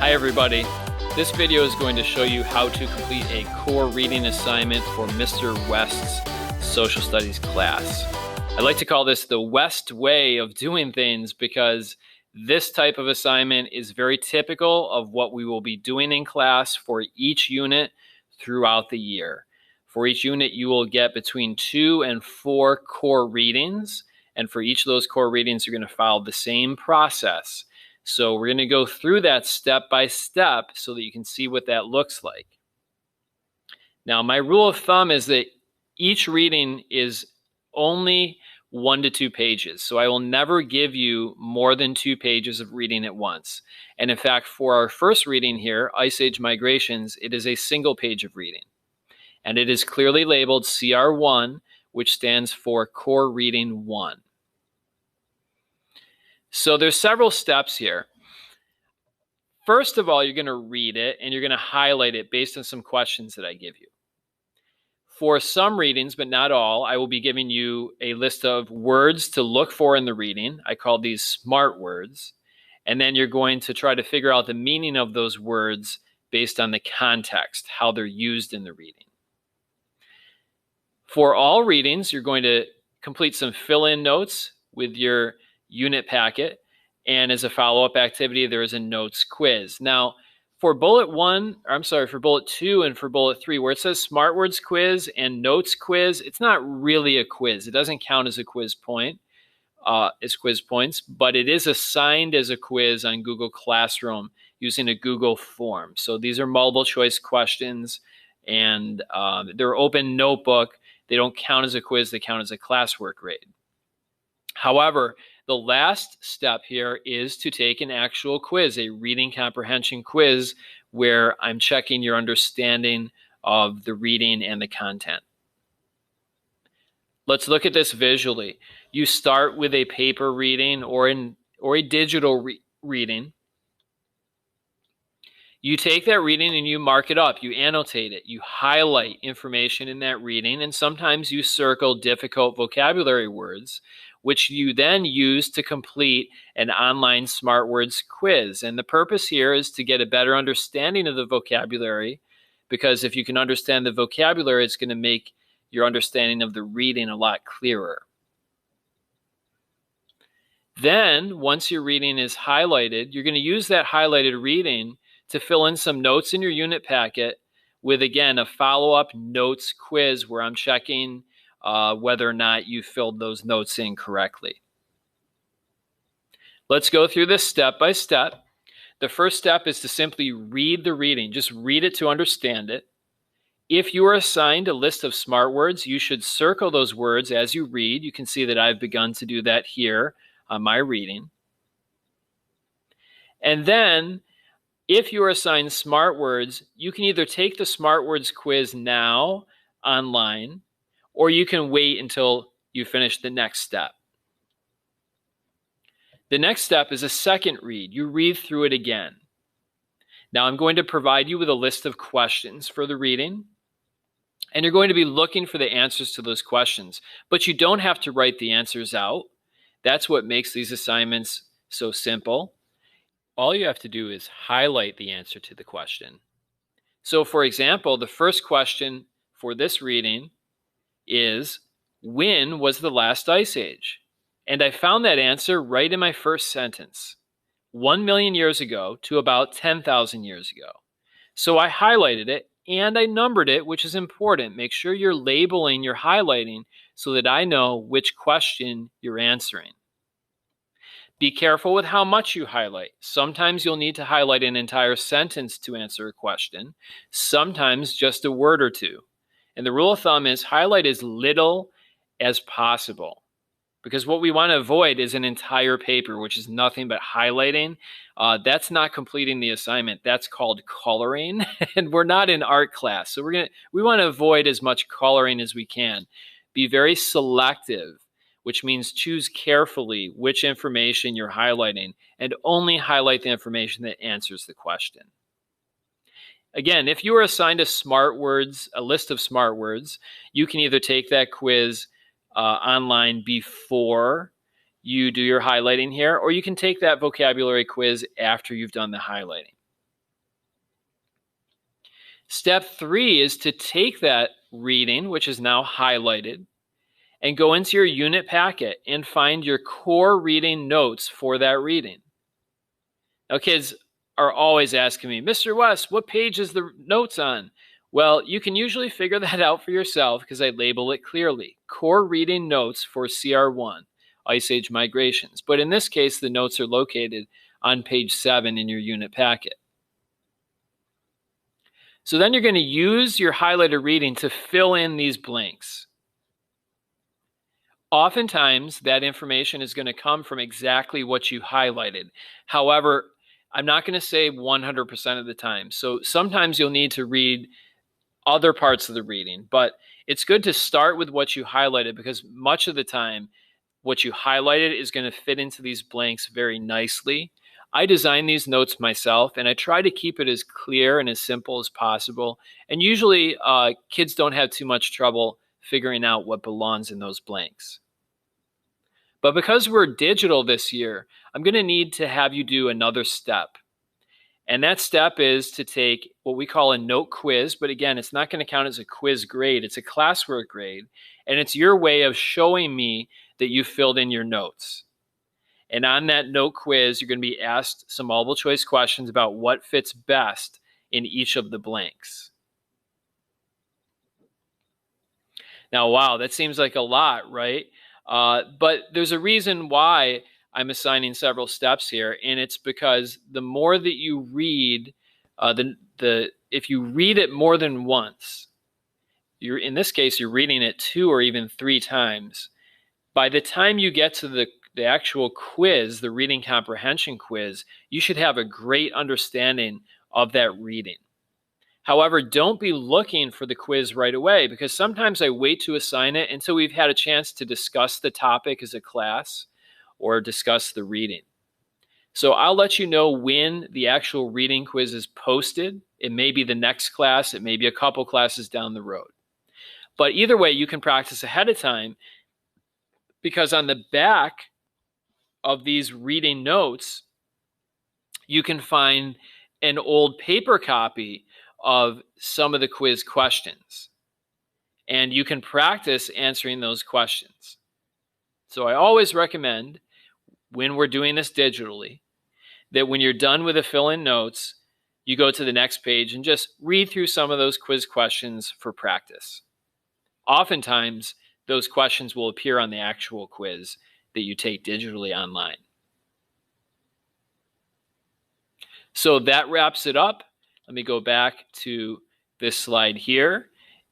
Hi everybody. This video is going to show you how to complete a core reading assignment for Mr. West's social studies class. I like to call this the West way of doing things because this type of assignment is very typical of what we will be doing in class for each unit throughout the year. For each unit, you will get between 2 and 4 core readings, and for each of those core readings, you're going to follow the same process. So we're going to go through that step by step so that you can see what that looks like. Now, my rule of thumb is that each reading is only 1 to 2 pages. So I will never give you more than 2 pages of reading at once. And in fact, for our first reading here, Ice Age Migrations, it is a single page of reading. And it is clearly labeled CR1, which stands for Core Reading 1. So there's several steps here. First of all, you're going to read it and you're going to highlight it based on some questions that I give you. For some readings, but not all, I will be giving you a list of words to look for in the reading. I call these SMART words. And then you're going to try to figure out the meaning of those words based on the context, how they're used in the reading. For all readings, you're going to complete some fill-in notes with your unit packet. And as a follow-up activity, there is a notes quiz. Now, for bullet 2 and for bullet 3, where it says Smart Words quiz and notes quiz, it's not really a quiz. It doesn't count as a quiz point, as quiz points, but it is assigned as a quiz on Google Classroom using a Google form. So these are multiple choice questions, and they're open notebook. They don't count as a quiz. They count as a classwork grade. However, the last step here is to take an actual quiz, a reading comprehension quiz, where I'm checking your understanding of the reading and the content. Let's look at this visually. You start with a paper reading or a digital reading. You take that reading and you mark it up. You annotate it. You highlight information in that reading, and sometimes you circle difficult vocabulary words, which you then use to complete an online Smart Words quiz. And the purpose here is to get a better understanding of the vocabulary, because if you can understand the vocabulary, it's going to make your understanding of the reading a lot clearer. Then, once your reading is highlighted, you're going to use that highlighted reading to fill in some notes in your unit packet with, again, a follow-up notes quiz where I'm checking whether or not you filled those notes in correctly. Let's go through this step by step. The first step is to simply read the reading. Just read it to understand it. If you are assigned a list of SMART words, you should circle those words as you read. You can see that I've begun to do that here on my reading. And then, if you are assigned SMART words, you can either take the SMART words quiz now online, or you can wait until you finish the next step. The next step is a second read. You read through it again. Now I'm going to provide you with a list of questions for the reading, and you're going to be looking for the answers to those questions, but you don't have to write the answers out. That's what makes these assignments so simple. All you have to do is highlight the answer to the question. So for example, the first question for this reading is, when was the last ice age? And I found that answer right in my first sentence. 1 million years ago to about 10,000 years ago. So I highlighted it and I numbered it, which is important. Make sure you're labeling your highlighting so that I know which question you're answering. Be careful with how much you highlight. Sometimes you'll need to highlight an entire sentence to answer a question, sometimes just a word or two. And the rule of thumb is highlight as little as possible, because what we want to avoid is an entire paper, which is nothing but highlighting. That's not completing the assignment. That's called coloring, and we're not in art class. So we want to avoid as much coloring as we can. Be very selective, which means choose carefully which information you're highlighting and only highlight the information that answers the question. Again, if you are assigned a list of SMART words, you can either take that quiz online before you do your highlighting here, or you can take that vocabulary quiz after you've done the highlighting. Step 3 is to take that reading, which is now highlighted, and go into your unit packet and find your core reading notes for that reading. Now, kids are always asking me, Mr. West, what page is the notes on? Well, you can usually figure that out for yourself because I label it clearly. Core reading notes for CR1, Ice Age Migrations. But in this case, the notes are located on page 7 in your unit packet. So then you're going to use your highlighted reading to fill in these blanks. Oftentimes, that information is going to come from exactly what you highlighted. However, I'm not going to say 100% of the time. So sometimes you'll need to read other parts of the reading, but it's good to start with what you highlighted because much of the time, what you highlighted is going to fit into these blanks very nicely. I design these notes myself, and I try to keep it as clear and as simple as possible. And usually, kids don't have too much trouble figuring out what belongs in those blanks. But because we're digital this year, I'm going to need to have you do another step. And that step is to take what we call a note quiz. But again, it's not going to count as a quiz grade. It's a classwork grade. And it's your way of showing me that you filled in your notes. And on that note quiz, you're going to be asked some multiple choice questions about what fits best in each of the blanks. Now, wow, that seems like a lot, right? But there's a reason why I'm assigning several steps here, and it's because the more that you read, if you read it more than once, in this case, you're reading it 2 or even 3 times. By the time you get to the actual quiz, the reading comprehension quiz, you should have a great understanding of that reading. However, don't be looking for the quiz right away because sometimes I wait to assign it until we've had a chance to discuss the topic as a class or discuss the reading. So I'll let you know when the actual reading quiz is posted. It may be the next class. It may be a couple classes down the road. But either way, you can practice ahead of time because on the back of these reading notes, you can find an old paper copy of some of the quiz questions. And you can practice answering those questions. So I always recommend when we're doing this digitally that when you're done with the fill-in notes, you go to the next page and just read through some of those quiz questions for practice. Oftentimes, those questions will appear on the actual quiz that you take digitally online. So that wraps it up. Let me go back to this slide here.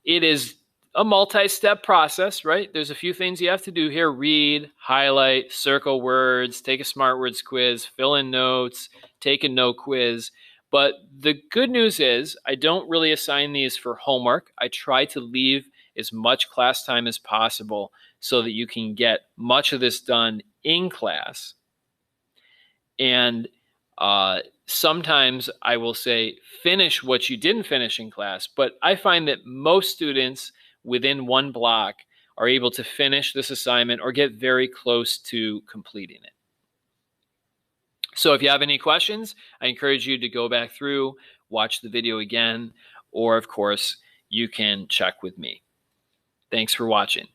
It is a multi-step process, right? There's a few things you have to do here. Read, highlight, circle words, take a smart words quiz, fill in notes, take a note quiz. But the good news is I don't really assign these for homework. I try to leave as much class time as possible so that you can get much of this done in class. And sometimes I will say finish what you didn't finish in class, but I find that most students within one block are able to finish this assignment or get very close to completing it. So if you have any questions, I encourage you to go back through, watch the video again, or of course, you can check with me. Thanks for watching.